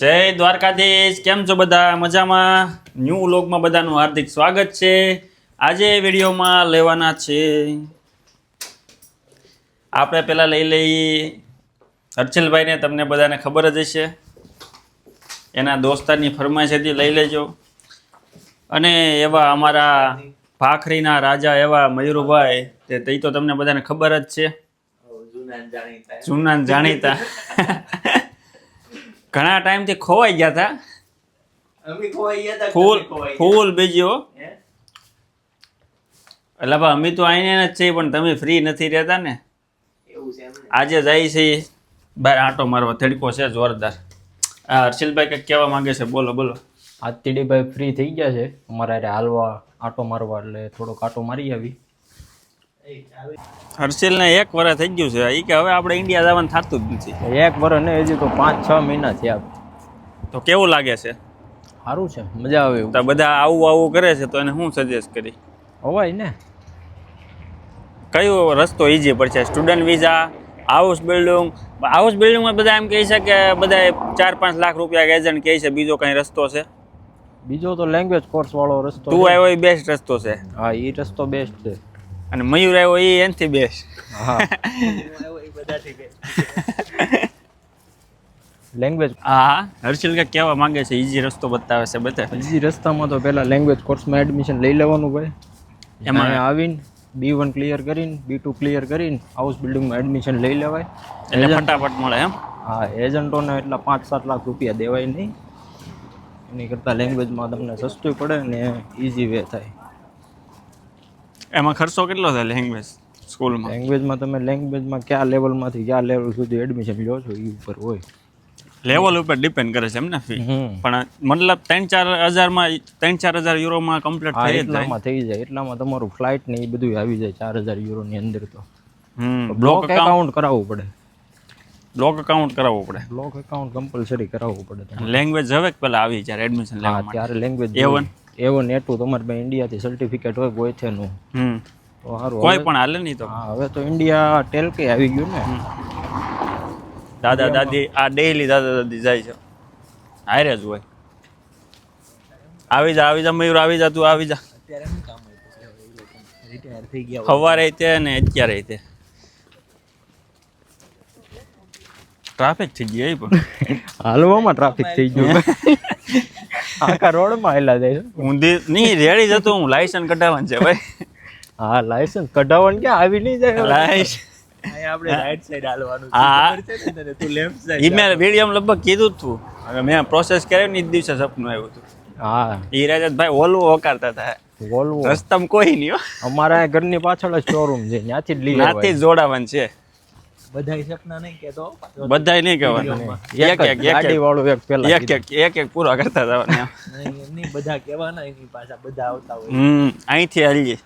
જય દ્વારકાધીશ. કેમ છો બધા? મજામાં? ન્યૂ વ્લોગમાં બધાનું હાર્દિક સ્વાગત છે. આજે વિડીયોમાં લેવાના છે આપણે પહેલાં લઈ લઈએ હર્ષલભાઈને. તમને બધાને ખબર જ હશે, એના દોસ્તારની ફરમાઈશ હતી, લઈ લેજો. અને એવા અમારા ભાખરીના રાજા એવા મયુરભાઈ, તે તો તમને બધાને ખબર જ છે, જૂના જાણીતા. ઘણા ટાઈમથી ખોવાઈ ગયા હતા. ફૂલ બીજો એટલે ભાઈ અમે તો આઈને જ છીએ, પણ તમે ફ્રી નથી રહેતા ને. આજે જાય છે બહાર આંટો મારવા, તડકો છે જોરદાર. હા, હર્ષિલભાઈ કંઈક કહેવા માંગે છે, બોલો બોલો. આજ તીડીભાઈ ફ્રી થઈ ગયા છે અમારા હાલવા આંટો મારવા, એટલે થોડોક આંટો મારી આવી. હર્ષિલને 1 વર્ષ થઈ ગયું છે, એ કે હવે આપણે ઇન્ડિયા જવાનું થતું જ નથી. 1 વર્ષ ને હજી તો 5-6 મહિના થયા. તો કેવું લાગે છે? સારું છે, મજા આવે એવું. તો બધા આવું કરે છે, તો એને હું સજેસ્ટ કરી હોવાય ને. કયો રસ્તો ઈઝી પડશે? Student visa, house building? House બિલ્ડિંગમાં બધા એમ કહે છે કે બધા 4-5 લાખ રૂપિયા એજન્ટ કહે છે. બીજો કઈ રસ્તો છે? બીજો તો લેંગ્વેજ કોર્સ વાળો રસ્તો. તું આવ્યો એ બેસ્ટ રસ્તો છે. હા, એ રસ્તો બેસ્ટ છે. અને મયુર આવ્યો એ એનથી બેસ્ટ. હા, લેંગ્વેજ. હા, હર્ષિલ કે કહેવા માંગે છે ઈઝી રસ્તો બતાવે છે. બધા ઈઝી રસ્તામાં તો પહેલા લેંગ્વેજ કોર્સમાં એડમિશન લઈ લેવાનું ભાઈ. એમાં આવીને B1 ક્લિયર કરીને B2 ક્લિયર કરીને હાઉસ બિલ્ડિંગમાં એડમિશન લઈ લેવાય. એટલે ફટાફટ મળે એમ. હા, એજન્ટોને એટલા 5-7 લાખ રૂપિયા દેવાય નહીં. એની કરતાં લેંગ્વેજમાં તમને સસ્તું પડે ને ઇઝી વે થાય. એમાં ખર્ચો કેટલો થાય લેંગ્વેજ સ્કૂલમાં? લેંગ્વેજમાં કયા લેવલમાંથી કયા લેવલ સુધી એડમિશન લ્યો છો એ ઉપર હોય. લેવલ ઉપર ડિપેન્ડ કરે છે એમ ને ફી? પણ મતલબ 3-4 હજારમાં 3-4 હજાર યુરોમાં કમ્પ્લીટ થઈ જાય. એટલામાં તમારું ફ્લાઇટ ને એ બધું આવી જાય 4,000 યુરોની અંદર. તો બ્લોક એકાઉન્ટ કરાવવું પડે. બ્લોક એકાઉન્ટ કરાવવું પડે. બ્લોક એકાઉન્ટ કમ્પલસરી કરાવવું પડે. લેંગ્વેજ હવે પહેલા આવી જ્યારે એડમિશન લેવા માટે ત્યારે લેંગ્વેજ A1 A2 તમારે પાસે ઇન્ડિયાથી સર્ટિફિકેટ હોય છે નું તો સારું. કોઈ પણ હાલે નહીં તો. હા, હવે તો ઇન્ડિયા ટેલકે આવી ગયું ને. દાદા દાદી આ ડેઈલી દાદા દાદી જાય છે, હારે જ હોય. આવી જા મયુર, આવી જા, તું આવી જા. સવારે તે ને અત્યારે તે ટ્રાફિક થઈ ગઈ પણ હાલવામાં ટ્રાફિક થઈ ગયું. આખા રોડમાં હાલ્યા જાય છે. ઊંધી નહીં રેડી જતો હું લાયસન્સ કઢાવવાનું છે ભાઈ. હા, લાયસન્સ કઢાવવાનું ક્યાં આવી નહીં જાય. લાયસન્સ આપણે રાઈટ સાઈડ હાલવાનું. હા, તું લેફ્ટ સાઈડ. ઈ મેં વિડીયોમાં લગભગ કીધું જ તું. હવે મેં પ્રોસેસ કર્યો ને એ દિવસે સપનું આવ્યું હતું. હા, ઈ રાજાભાઈ ઓલું ઓકારતા હતા. વોલ્વો રસ્તામાં કોઈ નહીં હો. અમારા ઘરની પાછળ જ શોરૂમ છે, ત્યાંથી જ લઈ ત્યાંથી જ જોડાવાનું છે. બધાય સપના નહીં કહેતો, બધાય નહીં કહેવાનું. એક ગાડી વાળો એક પેલા એક પૂરા કરતા જવાના. નહીં બધા કહેવાના, એની પાછા બધા આવતા હોય. અહીંથી હાલીએ.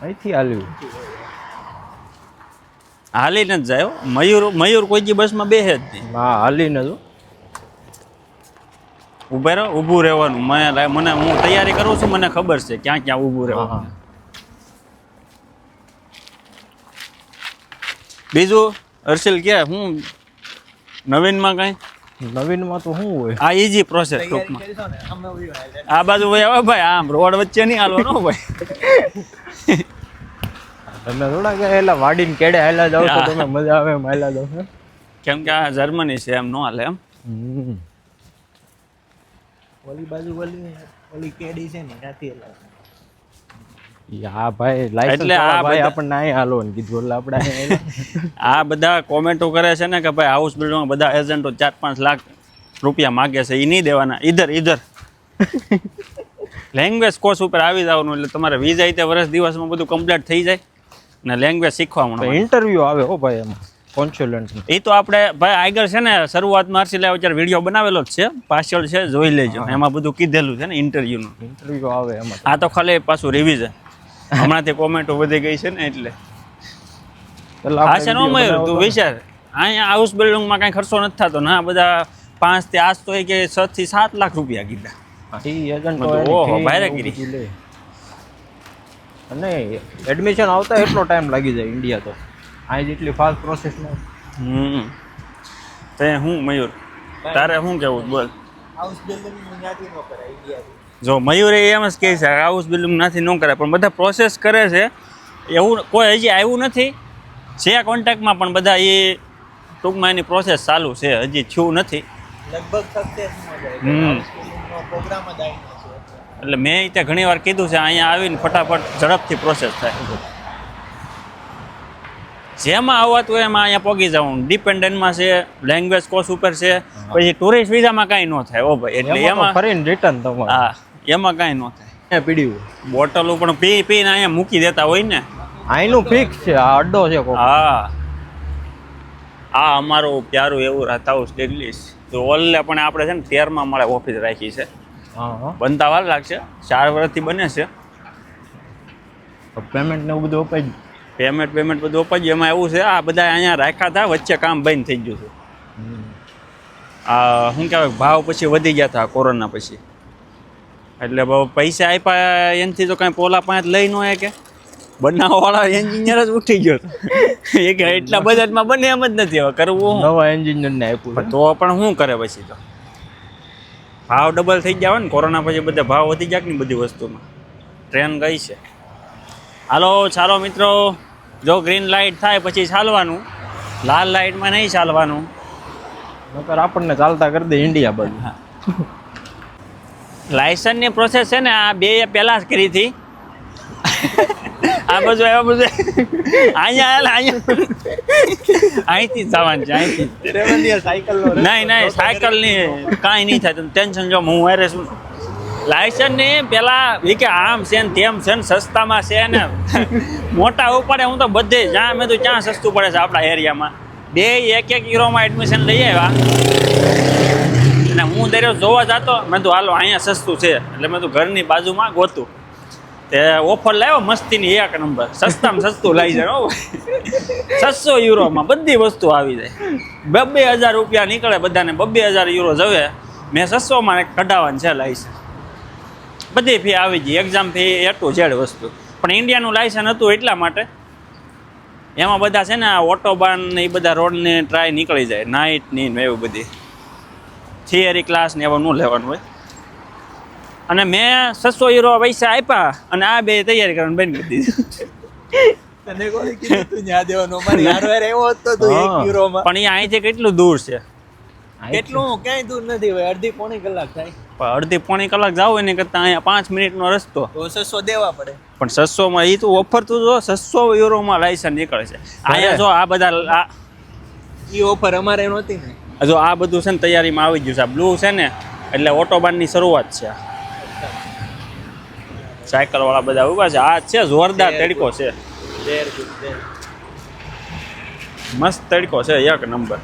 અહીંથી હાલ્યું હાલીને જ જાય. મયુર કોઈ જી બસમાં બેસે જ નહીં. હા, હાલીને જો ઊભું રહેવાનું. મને હું તૈયારી કરું છું, મને ખબર છે ક્યાં ક્યાં ઊભું રહેવાનું. બીજું હર્ષિલ કે હું નવીનમાં કઈ? નવીનમાં તો શું હોય? આ ઈઝી પ્રોસેસ ટૂંકમાં. આ બાજુ ભાઈ આવે ભાઈ, આમ રોડ વચ્ચે નહીં હાલવાનો ભાઈ. તમે થોડા કે એટલે વાડીને કેડે હાલ્યા જાવ તો તમે મજા આવે એમ હાલ્યા જાવ. કેમ કે આ જર્મની છે, એમ ન હાલે એમ. ઓલી બાજુ ઓલી કેડી છે ને ત્યાંથી હા ભાઈ, એટલે આ ભાઈ આપણને અહીં હાલવાનું કીધું એટલે આપણે આ બધા કોમેન્ટો કરે છે ને કે ભાઈ હાઉસ બિલ્ડિંગમાં બધા એજન્ટો 4-5 લાખ રૂપિયા માગે છે, એ નહીં દેવાના. ઈધર લેંગ્વેજ કોર્સ ઉપર આવી જવાનું, એટલે તમારે વિઝા તે વર્ષ દિવસમાં બધું કમ્પ્લીટ થઈ જાય ને લેંગ્વેજ શીખવા મળે. ઇન્ટરવ્યુ આવે હો ભાઈ એમાં કોન્સ્યુલન્ટ. એ તો આપણે ભાઈ આગળ છે ને શરૂઆતમાં હર્ષિલે અત્યારે વિડીયો બનાવેલો જ છે, પાછળ છે, જોઈ લેજો. એમાં બધું કીધેલું છે ને ઇન્ટરવ્યુનું. ઇન્ટરવ્યુ આવે એમાં. આ તો ખાલી પાછું રિવિઝન. હમણાંથી કોમેન્ટો વધી ગઈ છે ને એટલે. હા છે નો મયુર, તું વિચાર અહીંયા હાઉસ બિલ્ડિંગમાં કાંઈ ખર્ચો નથી થતો ના. બધા 5 થી આજ તો કે 6 થી 7 લાખ રૂપિયા કીધા. ઓહો ભાઈરાગીરી. અને એડમિશન આવતા એટલો ટાઈમ લાગી જાય ઇન્ડિયા તો. અહીં જેટલી ફાસ્ટ પ્રોસેસ ન. તે હું મયુર તારે શું કેવું બોલ? હાઉસ બિલ્ડિંગ ત્યાંથી ન કરાય ઇન્ડિયાથી. જો મયુરે એમ જ કહે છે હાઉસ બિલ્ડિંગ નથી ન કરે, પણ બધા પ્રોસેસ કરે છે. એવું કોઈ હજી આવ્યું નથી. છે કોન્ટેક્ટમાં, પણ બધા એ ટૂંકમાં એની પ્રોસેસ ચાલુ છે, હજી થયું નથી. લગભગ સક્સેસ ન જાય. હમ. હાઉસ બિલ્ડિંગનો પ્રોગ્રામ જ આવીને છે. એટલે મેં ત્યાં ઘણી વાર કીધું છે અહીંયા આવીને ફટાફટ ઝડપથી પ્રોસેસ થાય. જેમાં આવતું હોય એમાં અહીંયા પહોંચી જવું. ડિપેન્ડન્ટમાં છે, લેંગ્વેજ કોર્સ ઉપર છે, પછી ટુરિસ્ટ વિઝામાં કાંઈ ન થાય ઓ ભાઈ. એટલે એમાં ફરીને રિટર્ન તમારે હા, એમાં કાંઈ ન થાય. પીડ્યું બોટલો પણ પીને અહીંયા મૂકી દેતા હોય ને. અહીંનું ફિક્સ છે, આ અડ્ડો છે કોક. હા, આ અમારું પ્યારું એવું હાઉસ ડેગલીસ તો ઓલે પણ આપણે છે ને 13માં માળે ઓફિસ રાખી છે. હા બનતા વાર લાગશે, 4 વર્ષથી બને છે. પેમેન્ટ ને એવું બધું અપાઈ પેમેન્ટ બધું અપાયું. એમાં એવું છે આ બધા અહીંયા રાખ્યા હતા, વચ્ચે કામ બંધ થઈ ગયું છે. આ શું કહેવાય, ભાવ પછી વધી ગયા હતા કોરોના પછી. એટલે પૈસા આપ્યા એનાથી તો કાંઈ પોલા પાંચ લઈ ન હોય કે બનાવવાવાળા એન્જિનિયર જ ઉઠી ગયો હતો. એ કે એટલા બજેટમાં બને એમ જ નથી હવે કરવું. નવા એન્જિનિયરને આપ્યું તો પણ શું કરે પછી? તો ભાવ ડબલ થઈ ગયા હોય ને કોરોના પછી, બધા ભાવ વધી ગયા ને બધી વસ્તુમાં. ટ્રેન ગઈ છે. હાલો ચાલો મિત્રો, જો ગ્રીન લાઇટ થાય પછી ચાલવાનું, લાલ લાઇટમાં નહીં ચાલવાનું. નકર આપણને ચાલતા કરી દે ઇન્ડિયા બાજુ. લાયસન્સની પ્રોસેસ છે ને આ 2 પહેલાં જ કરી હતી. આ બાજુ આવ્યા બધું અહીંયા અહીંથી જ જવાનું છે, અહીંથી. નહીં સાયકલની કાંઈ નહીં થાય, તમે ટેન્શન જો. હું વારે શું લાયસન્સની પહેલાં એ કે આમ છે ને તેમ છે ને સસ્તામાં છે ને મોટા ઉપાડે. હું તો બધે જ્યાં મેં તો ક્યાં સસ્તું પડે છે આપણા એરિયામાં. 1 યુરોમાં એડમિશન લઈ આવ્યા અને હું દરેક જોવા જતો. મેં તો હાલો અહીંયા સસ્તું છે, એટલે મેં તો ઘરની બાજુમાં ગોતું. તે ઓફર લાવ્યો મસ્તીની 1 નંબર, સસ્તામાં સસ્તું લઈ જાય. 600 યુરોમાં બધી વસ્તુ આવી જાય. 2,000 રૂપિયા નીકળે બધાને, 2,000 યુરો જવે. મેં 600માં કઢાવવાનું છે લાયસન્સ. બધી ફી આવી ગઈ, exam fee A to Z વસ્તુ. પણ ઇન્ડિયાનું લાયસન્સ હતું એટલા માટે. એમાં બધા છે ને ઓટોબાન ને એ બધા રોડની ટ્રાય નીકળી જાય, નાઇટની ને એવું બધી. થિયરી ક્લાસ ને એવા ન લેવાનું હોય. અને મેં 600 યુરો પૈસા આપ્યા અને આ 2 તૈયારી કરવાનું બંધ કરી દીધું. તને કોણે કીધું તું ન્યા દેવાનો? મારી હારવાર આવ્યો હતો તું 1 યુરોમાં. પણ એ અહીંથી કેટલું દૂર છે? કેટલું ક્યાંય દૂર નથી હોય, અડધી પોણી કલાક થાય. પણ અડધી પોણી કલાક જાવ એને કરતાં અહીંયા 5 મિનિટનો રસ્તો. તો 600 દેવા પડે. પણ 600માં એ તો ઓફર તું જો 600 યુરોમાં લાયસન્સ નીકળે છે. અહીંયા જો આ બધા એ ઓફર અમારે નહોતી ને. જો આ બધું છે ને તૈયારીમાં આવી ગયું છે. આ બ્લુ છે ને એટલે ઓટોબાનની શરૂઆત છે. સાયકલ વાળા બધા ઉભા છે. આ છે જોરદાર તડકો છે, મસ્ત તડકો છે, 1 નંબર.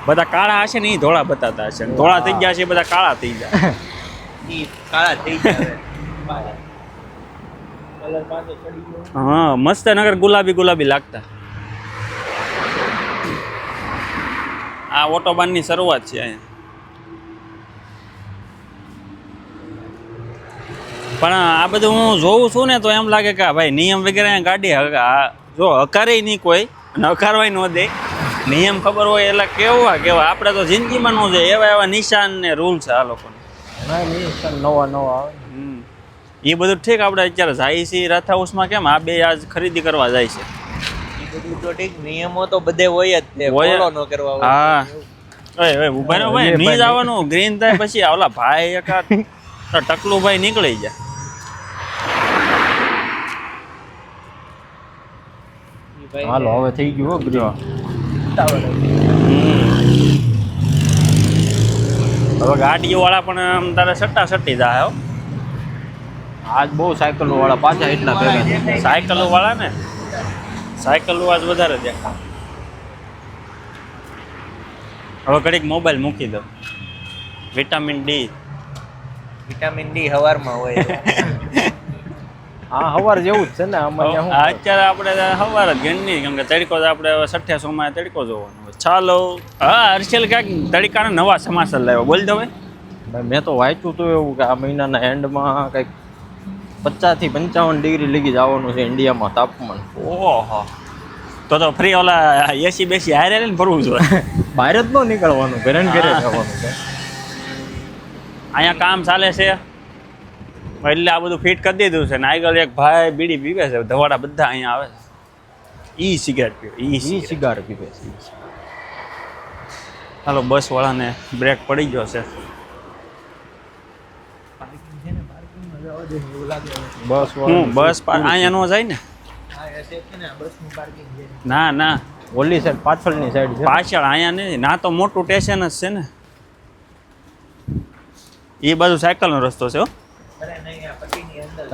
બધા કાળા હશે ને એ ધોળા બતાતા હશે, ધોળા થઈ ગયા છે બધા કાળા થઈ જાય. ઈ કાળા થઈ જાય. કલર પાછો ચડી ગયો. હા મસ્ત, નગર ગુલાબી લાગતા. આ ઓટોબાનની શરૂઆત છે અહીંયા. પણ આ બધું હું જોઉં છું ને તો એમ લાગે કે ભાઈ નિયમ વગેરે ગાડી જો હકારે નહીં કોઈ અને હકારવાય ન દે. નિયમ ખબર હોય એટલે કેવા આપણે તો જિંદગીમાં ન જાય એવા નિશાન ને રૂલ છે આ લોકોને. નવા આવે. એ બધું ઠીક. આપણે અત્યારે જાય છે રથ હાઉસમાં, કેમ આ 2 આજ ખરીદી કરવા જાય છે. એ બધું તો ઠીક, નિયમો તો બધે હોય જ તે, ફોલો ન કરવા હોય. હા ઓય ઉભા રહો ભાઈ, નહીં જવાનું. ગ્રીન થાય પછી ઓલા ભાઈ એકાદ ટકલું ભાઈ નીકળી જાય. હાલો હવે થઈ ગયું હો ગ્રીન. હવે ગાડીઓ વાળા પણ આમ તારે સટ્ટી જાય. આજ બહુ સાયકલો વાળા પાછા એટલા ભેગા. સાયકલો વાળા ને સાયકલો આજ વધારે દેખાય. હવે ઘડીક મોબાઈલ મૂકી દો. વિટામિન ડી હવારમાં હોય. હા હવાર જેવું જ છે ને આમાં. અત્યારે આપણે સવાર જ ગણની, કેમ કે તડકો આપણે 2800માં તડકો જોવાનો હોય. ચાલો હા હર્ષલ ક્યાંક તડકાના નવા સમાચાર લાવ્યો, બોલ દો ભાઈ. મેં તો વાંચ્યું હતું એવું કે આ મહિનાના એન્ડમાં કંઈક 50 થી 55 ડિગ્રી લગી જવાનું છે ઇન્ડિયામાં તાપમાન. ઓહો, તો તો ફ્રી ઓલા એસી બેસી હારે ને ફરવું જોઈએ. બહાર જ ન નીકળવાનું, ઘરે ને ઘરે રહેવાનું છે. અહીંયા કામ ચાલે છે એટલે આ બધું ફિટ કરી દીધું છે ને આગળ એક ભાઈ બીડી પીવે છે, ધવાડા બધા અહીંયા આવે છે. ઈ સિગારેટ પીવે, ઈ સિગારેટ પીવે છે. હાલો બસ વાળાને બ્રેક પડી ગયો છે. બસ બસ અહીંયા નો જાય ને. ના ના ઓલી સાઈડ પાછળની સાઈડ છે. પાછળ અહીંયા નહીં, ના તો મોટું સ્ટેશન જ છે ને. એ બાજુ સાયકલનો રસ્તો છે હો.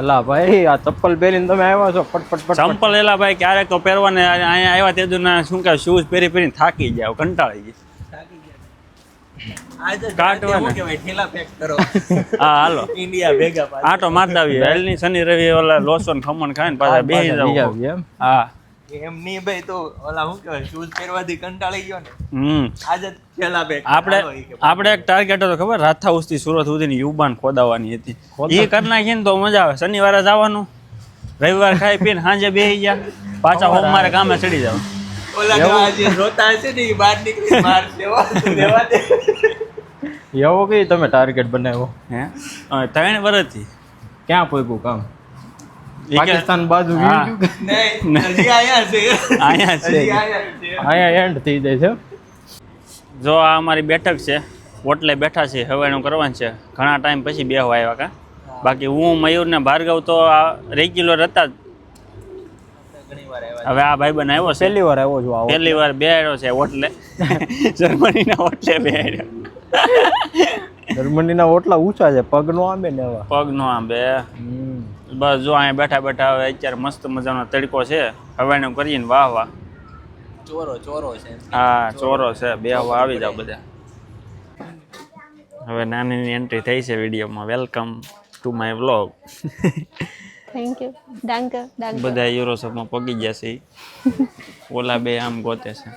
અલા ભાઈ આ ચપ્પલ પહેરીને તમે આવ્યા છો ફટફટ ફટ. ચંપલ એલા ભાઈ ક્યારેક તો પહેરવાને અહીંયા આવ્યા તે ના શું કે શૂઝ પહેરી પહેરીને થાકી જાય, કંટાળી જાય. હા હાલો ઇન્ડિયા ભેગા આટો મારતા આવીએ. હાલની શનિ રવિ ઓલા લોસો ને ખમણ ખાય ને પાછા બેસી જાવ. એમ હા એમ નહીં ભાઈ, તો ઓલા શું કહેવાય શૂઝ પહેરવાથી કંટાળી ગયો ને, હમ આજે થેલા બેગ આપણે એક ટાર્ગેટ હતો ખબર, રાથા ઉસથી સુરત સુધીની યુબાન ખોદાવવાની હતી. એ કરી નાખીએ ને તો મજા આવે. શનિવારે જવાનું, રવિવાર ખાઈ પીને સાંજે બેસી ગયા, પાછા સોમવારે કામે ચડી જાવ. ઓલા આજે રોતા હશે ને બહાર નીકળી માર દેવા દે. એવો કઈ તમે ટાર્ગેટ બનાવ્યો? હે 3 વર્ષથી ક્યાં પહોંચ્યું કામ? એ કે- પાકિસ્તાન બાજુ હા. ગયું કે? નહીં, હજી આયા છે. અહીંયા છે. હજી આયા છે. અહીંયા એન્ડ થઈ જાય છે. જો આ અમારી બેઠક છે, ઓટલે બેઠા છે, હવેનું કરવાનું છે. ઘણા ટાઈમ પછી બેહવા આવ્યા કા. બાકી હું મયુર ને ભાર્ગવ તો રેગ્યુલર હતા જ. ઘણીવાર આવ્યા. હવે આ ભાઈબંધ આવ્યો છે, પહેલી વાર આવ્યો છું આવો. પહેલી વાર બેહાડ્યો છે ઓટલે. જર્મનીના ઓટલે બેહાડ્યો. જર્મનીના ઓટલા ઊંચા છે, પગ નો આંબે ને એવા. પગ નો આમ બે. બસ જો અહીંયા બેઠા બેઠા હવે અત્યારે મસ્ત મજાનો તડકો છે, હવેનું કરીને વાહ વાહ. ચોરો છે. હા ચોરો છે, બેહવા આવી જાવ બધા. હવે નાની એન્ટ્રી થઈ છે વિડીયોમાં. Welcome to my vlog. Thank you. ડાંકે ડાંકે. બધા યુરોશોપમાં પગી ગયા છે ઈ. ઓલા બે આમ ગોતે છે,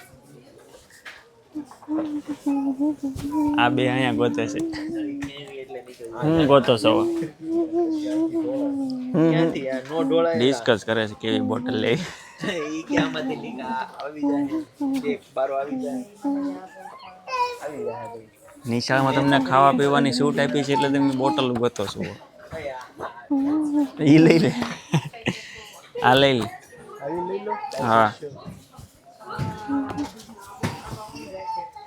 આ બે અહીંયા ગોતે છે. હું ગોતો છો? ક્યાંથી આ નો ડોળાય ડિસ્કસ કરે છે કેવી બોટલ લે. ઈ કે આમાંથી નીકા આવી જાય, એક બારો આવી જાય ભાઈ. નિશાળમાં તમને ખાવા પીવાની છૂટ આપી છે એટલે તમે બોટલ ગોતો છો. ઈ લઈ લે, આ લઈ લે. હા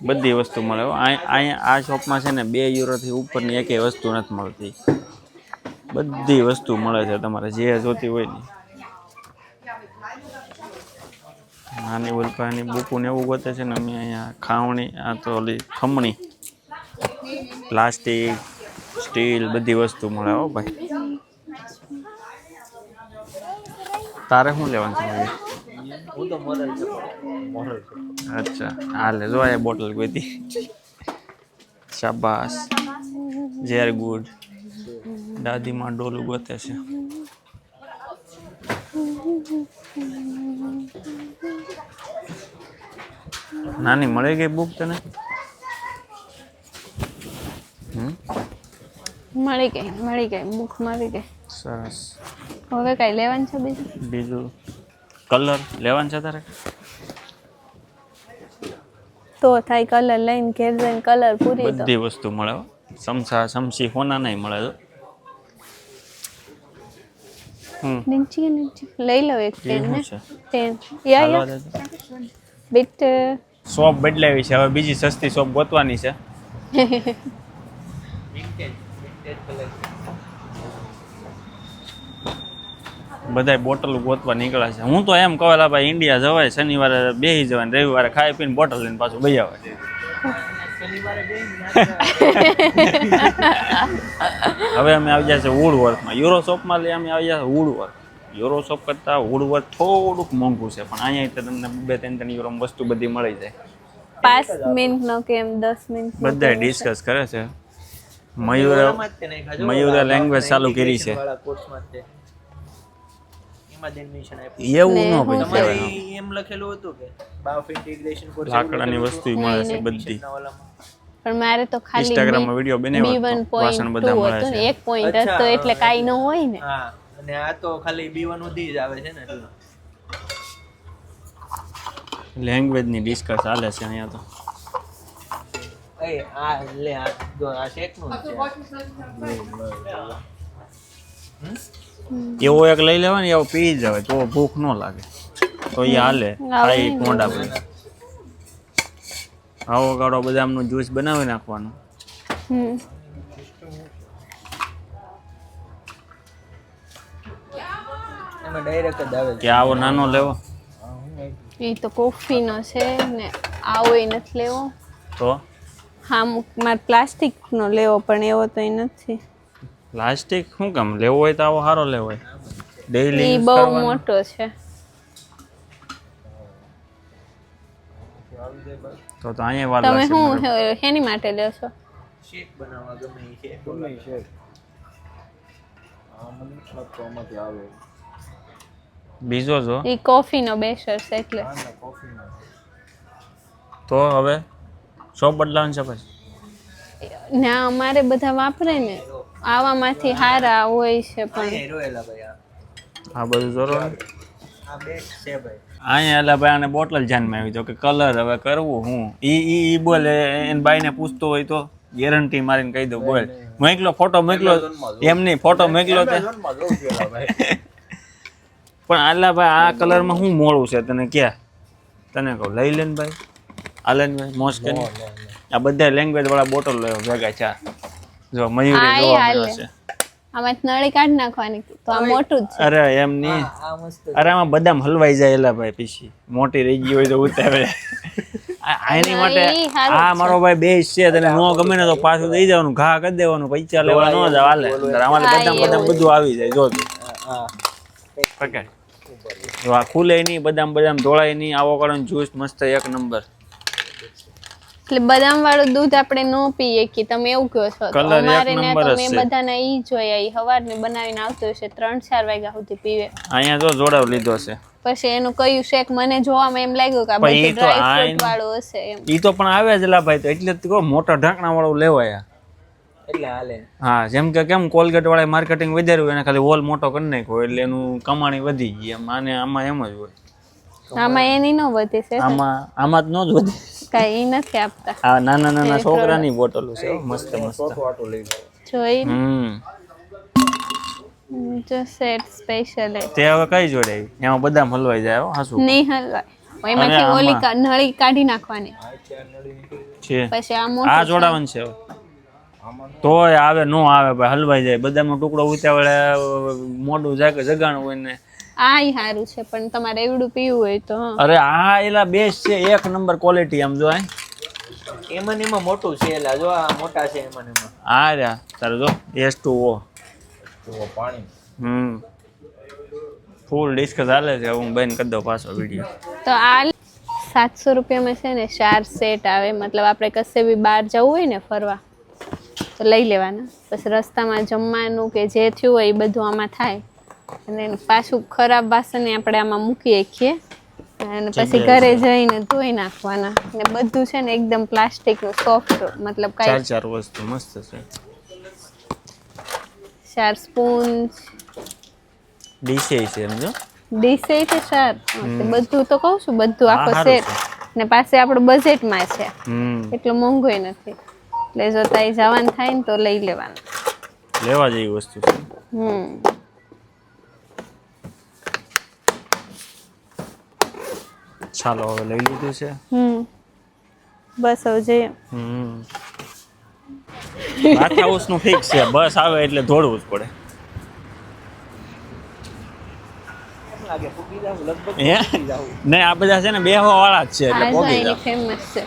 બધી વસ્તુ મળે હો. અહીંયા આ શોપમાં છે ને 2 યુરોથી ઉપરની એકેય વસ્તુ નથી મળતી. બધી વસ્તુ મળે છે તમારે જે જોતી હોય ને. નાની ઉલ્પાની બુકુ ને એવું ગોતે છે ને અમે અહીંયા. ખાવણી, આ તો ઓલી ખમણી, પ્લાસ્ટિક, સ્ટીલ, બધી વસ્તુ મળે હો ભાઈ. તારે શું લેવાનું છે ભાઈ? હું તો મોરલ છે. અચ્છા હાલે જો આ બોટલ ગોતી. શાબાશ, વેરી ગુડ. દાદીમાં ડોલું ગોતે છે. નાની મળી ગઈ બુક તને? મળી ગઈ બુક મળી ગઈ. સરસ. હવે કઈ લેવાનું છે બીજું? બીજું કલર લેવાનું છે તારે? તો થાય કલર લઈને ઘેર જઈને કલર પૂરી તો. બધી વસ્તુ મળે હો. સમસા સમસી હોના નહીં મળે તો. નીચે લઈ લો એક એ પેન ને. શું છે? પેન યા હાલવા યા દે તો. બીટ શોપ બદલાવી છે, હવે બીજી સસ્તી શોપ ગોતવાની છે. Vintage collection. બધાય બોટલ ગોતવા નીકળ્યા છે. હું તો એમ કહેલા ભાઈ ઇન્ડિયા જવાય, શનિવારે બેસી જવાય, રવિવારે ખાઈ પીને બોટલ લઈને પાછું ગઈ આવે. શનિવારે જઈને હવે અમે આવી ગયા છે વુડવર્થમાં. યુરોશોપમાં લઈ અમે આવી ગયા છે વુડવર્થ. યુરોશોપ કરતાં વુડવર્થ થોડુંક મોંઘું છે, પણ અહીંયા તો તમને 2-3 યુરોમાં વસ્તુ બધી મળી જાય. 5 મિનિટનો કેમ 10 મિનિટ બધાય ડિસ્કસ કરે છે. મયુરે લેંગ્વેજ ચાલુ કરી છે. એવું ન ભાઈ તમારે એમ લખેલું હતું કે બાફ ઇન્ટિગ્રેશન કોર્સ લાકડાની વસ્તુ મળે છે બધી. પણ મારે તો ખાલી ઇન્સ્ટાગ્રામમાં વિડીયો બનાવ્યો હતો, વાસણ બધા મળે હતો છે. ને 1 પોઈન્ટ હતો એટલે કાઈ ન હોય ને. હા, અને આ તો ખાલી B1 સુધી જ આવે છે ને એટલે લેંગ્વેજની ડિસ્કસ ચાલે છે અહીંયા તો. એ આ લે આ જો આ શેકનું જ છે. એવો એક લઈ લેવાય ને એવો પી જવાય તો ભૂખ ન લાગે તો એ હાલે ખાઈ મોઢા પર. આવો ગાળો બદામનું જ્યુસ બનાવી નાખવાનું. હમ એમાં ડાયરેક્ટ જ આવે કે આવો નાનો લેવો એ તો કોફીનો છે ને આવો નથી લેવો. તો હા મારે પ્લાસ્ટિકનો લેવો પણ એવો તો એ નથી. પ્લાસ્ટિક શું કામ લેવો હોય તો આવો સારો લેવો હોય ડેઈલી એ બહુ મોટો છે. તો અહીંયા વાર તમે લાગશે શું મારે. હેની માટે લ્યો છો? શેક બનાવવા ગમે એ શેક બીજો જો એ કોફીનો બેસર છે એટલે. તો હવે શોપ બદલાવાનું છે પછી ના અમારે બધા વાપરે ને આવામાંથી હારા હોય છે પણ એ રોયેલા ભાઈ આ બધું જોરો આ બેસ્ટ છે ભાઈ. અહીંયા એટલે ભાઈ આને બોટલ ધ્યાનમાં આવી તો કે કલર હવે કરવું હું ઈ બોલે એને બાઈને પૂછતો હોય તો ગેરંટી મારીને કહી દઉં બોલ મોકલો ફોટો મોકલો એમની ફોટો મોકલો તે પણ આલા ભાઈ આ કલરમાં શું મોડું છે તને ક્યાં તને કહું લઈ લે ને ભાઈ આલે ને ભાઈ મોસ્ટ કે આ બધા લેંગ્વેજ વાળા બોટલ લેવો ભેગા ચાર જો મયુરી હા, જોવા હાલે. મળે છે આમાં નળી કાઢી નાખવાની તો આ મોટું જ છે. અરે એમ નહીં આ મસ્ત અરે આમાં બદામ હલવાઈ જાય એલા ભાઈ પીછી મોટી રહી ગઈ હોય તો ઉતારે આની માટે ઈ હારું આ મારો ભાઈ બેસ છે તને નો ગમે ને તો પાછું દઈ દેવાનું ઘા કરી દેવાનું પૈસા લેવા ન જ હાલે અમારે બદામ બદામ બધું આવી જાય જો તું હા પકડ જો આ ખુલે નહીં બદામ બદામ ધોળાય નહીં આવો કરો જ્યુસ મસ્ત એક નંબર એટલે બદામ વાળું દૂધ આપણે ન પીએ કે તમે એવું કહો છો તો Colour એક અમારે ને number તો જ મેં છે. બધાને ઈ જોયા ઈ હવારને બનાવીને આવતો હશે 3-4 વાગ્યા સુધી પીવે. અહીંયા જો જોડાવ લીધો છે પછી એનું કયું શેક મને જોવામાં એમ લાગ્યું કે આ પણ ઈ બધું તો ડ્રાય આ ફ્રૂટ વાળું હશે એમ. ઈ તો પણ આવે જ લા ભાઈ તો એટલે જ કહો મોટા ઢાંકણા વાળું લેવાય એટલે હાલે હા જેમ કે કેમ કોલગેટ વાળા માર્કેટિંગ વધાર્યું એને ખાલી વોલ મોટો કરી નાખ્યો એટલે એનું કમાણી વધી ગઈ એમ આને આમાં એમ જ હોય આમાં એની નો વધી છે આમાં જ ન જ વધે કાંઈ ઈ નથી આપતા આ નાના નાના છોકરાની બોટલો છે હો, મસ્ત મસ્ત જોઈ હમ જો સેટ સ્પેશિયલ તે હવે કઈ જોડે આવી એમાં બદામ હલવાઈ જાય હો હાસુ નહીં હલવાય એમાંથી અને ઓલી આમાં- નળી કાઢી નાખવાની છે પછી આ આ મોટું જોડાવાનું છે હવે. તોય આવે નો આવે ભાઈ હલવાઈ જાય બદામનો ટુકડો ઉતાવળે મોઢું જાગે જગાણું હોય ને આ ઈ સારું છે પણ તમારે એવડું પીવું હોય તો હા. અરે આ એલા બેસ્ટ છે એક નંબર ક્વોલિટી આમ જો એમાં ને એમાં મોટું છે એલા જો આ મોટા છે એમાં ને એમાં આ રહ્યા તારે જો H2O પાણી હમ ફૂલ ડિસ્કસ હાલે છે હું બેન કરી દઉં પાછો વિડીયો તો આ 700 રૂપિયામાં છે ને 4 સેટ આવે મતલબ આપણે કશે બી બહાર જવું હોય ને ફરવા તો લઈ લેવાના પછી રસ્તામાં જમવાનું કે જે થયું હોય એ બધું આમાં થાય અને પાછું ખરાબ વાસણ આપણે આમાં મૂકી શકીએ અને પછી ઘરે જઈને ધોઈ નાખવાના ને બધું છે ને એકદમ પ્લાસ્ટિકનું સોફ્ટ મતલબ કાંઈ ચાર વસ્તુ મસ્ત છે 4 સ્પૂન ડીશે છે એમ જો ડીશ છે 4 બધું તો કહું છું બધું આખો સારું સેટ ને પાસે આપણું બજેટમાં છે હમ એટલું મોંઘું નથી એટલે જો તાઈ જવાનું થાય ને તો લઈ લેવાનું. લેવા જેવી વસ્તુ છે ચાલો હવે લઈ લીધું છે બસ હવે જઈએ. બાથ હાઉસ નું ફિક્સ છે બસ આવે એટલે દોડવું જ પડે લાગે ફૂકી જાવ લગભગ હે? નહીં આ બધા છે ને બેહવા વાળા જ છે એટલે આ જો પોગી એની જાવ ફેમસ છે.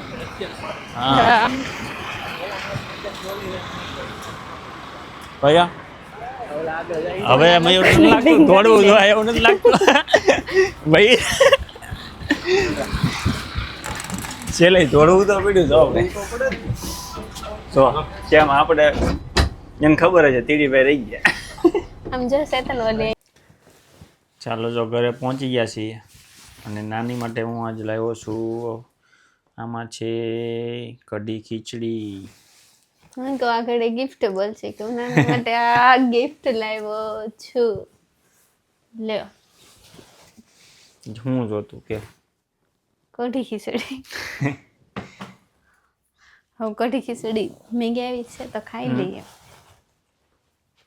હા ભૈયા હવે મયુર નથી લાગતું દોડવું જોઈએ એવું નથી લાગતું ભાઈ છેલ્લે દોડવું તો પડ્યું તો કેમ આપણે એને ખબર છે તીડીભાઈ રહી ગયા આમ જો સેતન ઓલી ચાલો જો ઘરે પહોંચી ગયા છીએ અને નાની માટે હું આજ લાવ્યો છું આમાં છે કઢી ખીચડી હું તો આગળ ગિફ્ટ બોલશે કે હું નાના માટે આ ગિફ્ટ લાવ્યો છું લ્યો હું જોતું કે કઢી ખીચડી હવે કઢી ખીચડી મેગી આવી છે તો ખાઈ લઈએ.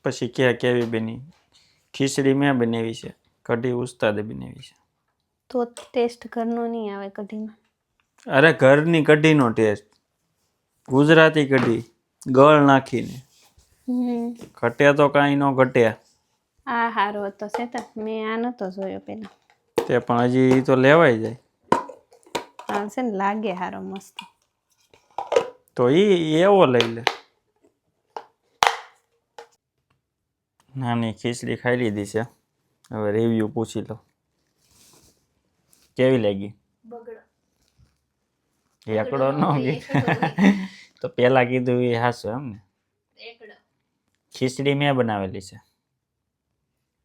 પછી કેવી બની? ખીચડી મેં બનાવી છે, કઢી ઉસ્તાદે બનાવી છે. તો ટેસ્ટ ઘરનો નહીં આવે કઢીમાં. અરે ઘરની કઢીનો ટેસ્ટ, ગુજરાતી કઢી ગળ નાખીને. ઘટે તો કાંઈ ન ઘટે. આ હારો હતો છે તો મેં આ નતો જોયો પેલા. તે પણ હજી તો લેવાય જાય. હા છે ને, લાગે હારો મસ્ત. તો એવો લઈ લે. નાની ખીચડી ખાઈ લીધી છે, હવે રિવ્યુ પૂછી લો કેવી લાગી. એકડો ન તો પેલા કીધું એ હાસું એમ ને. ખીચડી મેં બનાવેલી છે.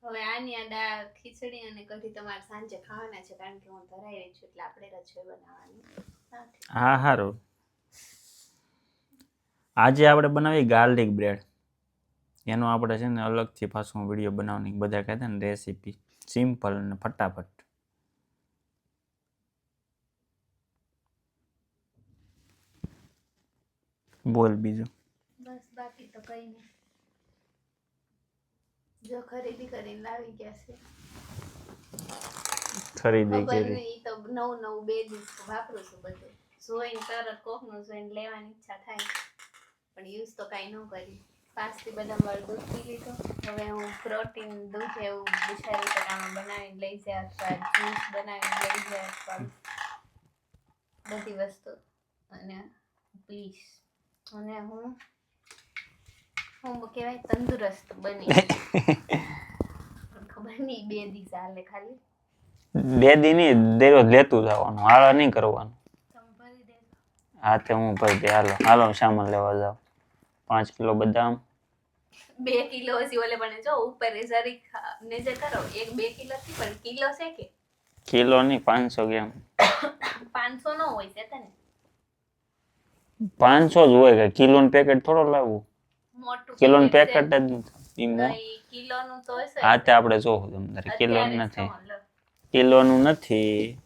હવે આની આ દાળ ખીચડી અને કઢી તમારે સાંજે ખાવાના છે, કારણ કે હું ધરાઈ રહી છું એટલે આપણે રસોઈ બનાવવાની. હા સારું. આજે આપણે બનાવી ગાર્લિક બ્રેડ. એનો આપણે છે ને અલગથી પાછું વિડીયો બનાવવાની, બધા કહેતા ને રેસીપી સિમ્પલ અને ફટાફટ. બોલ બીજું. બસ બાકી તો કઈ નહીં. જો ખરીદી કરીને લાવી ગયા છે. ખરીદી ખબર કરી. નહીં, તો નવું 2 દિવસ વાપરું છું બધું. જોઈને તરત કોકનું જોઈને લેવાની ઈચ્છા થાય, પણ યુઝ તો કાંઈ ન કરી. 5 થી બદામ વાળું દૂધ પી લીધું. હવે હું પ્રોટીન દૂધ એવું વિચાર્યું કે આમાં બનાવીને લઈ જાય, અથવા જ્યુસ બનાવીને લઈ જાય, અથવા બધી વસ્તુ અને પીશ. અને હું કહેવાય તંદુરસ્ત બની. ખબર નહીં 2 દિવસ હાલે ખાલી. 2 દી નહીં, દરરોજ લેતું જવાનું, હાળા નહીં કરવાનું. હા તે હું ભરી દે. હાલો સામાન લેવા જાવ. 5 કિલો બદામ, 2 કિલો હજી ઓલે પણ જો ઉપર જરી નજર કરો, 1-2 કિલો થી પણ કિલો છે કે કિલો નહીં 500 ગ્રામ. 500 નો હોય છે તને. 500 જ હોય કે કિલોનું પેકેટ થોડો લાવવું. મોટું કિલોનું પેકેટ જ નથી. કિલો નું તો હશે. હા તે આપણે જોવું તમારે. કિલોનું નથી, કિલોનું નથી.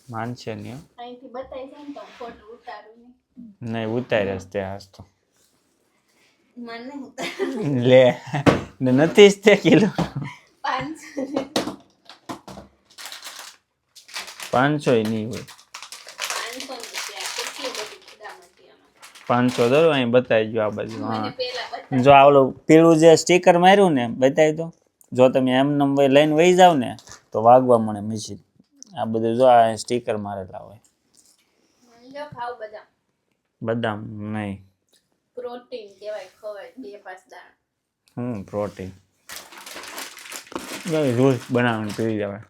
માનશે નહીં. અહીંથી બતાવી છે ને તો ફોટો ઉતારું ને. નહીં ઉતાર્યા જ તે હાસ તો. મને ઉતાર લે ને નથી જ તે કિલો. 500 500 નહીં હોય. 500 ની છે. કેટલી બધી બદામ હતી આમાં. 500 દરો અહીં બતાવી ગયો આ બાજુ. મને હા પેલા બતાવી. જો આવલું પીળું જે સ્ટીકર માર્યું ને બતાવી દો. જો તમે એમ લઈને વહી જાવ ને તો વાગવા મળે મશીન. આ બધું જો આ સ્ટીકર મારેલા હોય. જો ખાવ બદામ. બદામ નહીં. પ્રોટીન કહેવાય, ખવાય 2-5 દાણા. પ્રોટીન. જ્યુસ બનાવીને પી જવાય.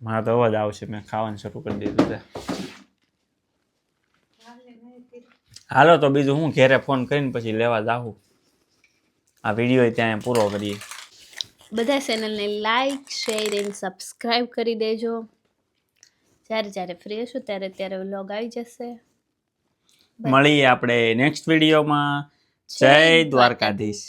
મારા તો અવાજ આવશે, મેં ખાવાનું શરૂ કરી દીધું છે. હાલો તો બીજું હું ઘેરે ફોન કરીને પછી લેવા જાઉં. આ વિડીયો ત્યાં પૂરો કરીએ. બધા ચેનલને લાઈક, શેર એન્ડ સબસ્ક્રાઈબ કરી દેજો. જ્યારે ફ્રી હશું ત્યારે વ્લોગ આવી જશે. મળીએ આપણે નેક્સ્ટ વિડીયોમાં. જય દ્વારકાધીશ.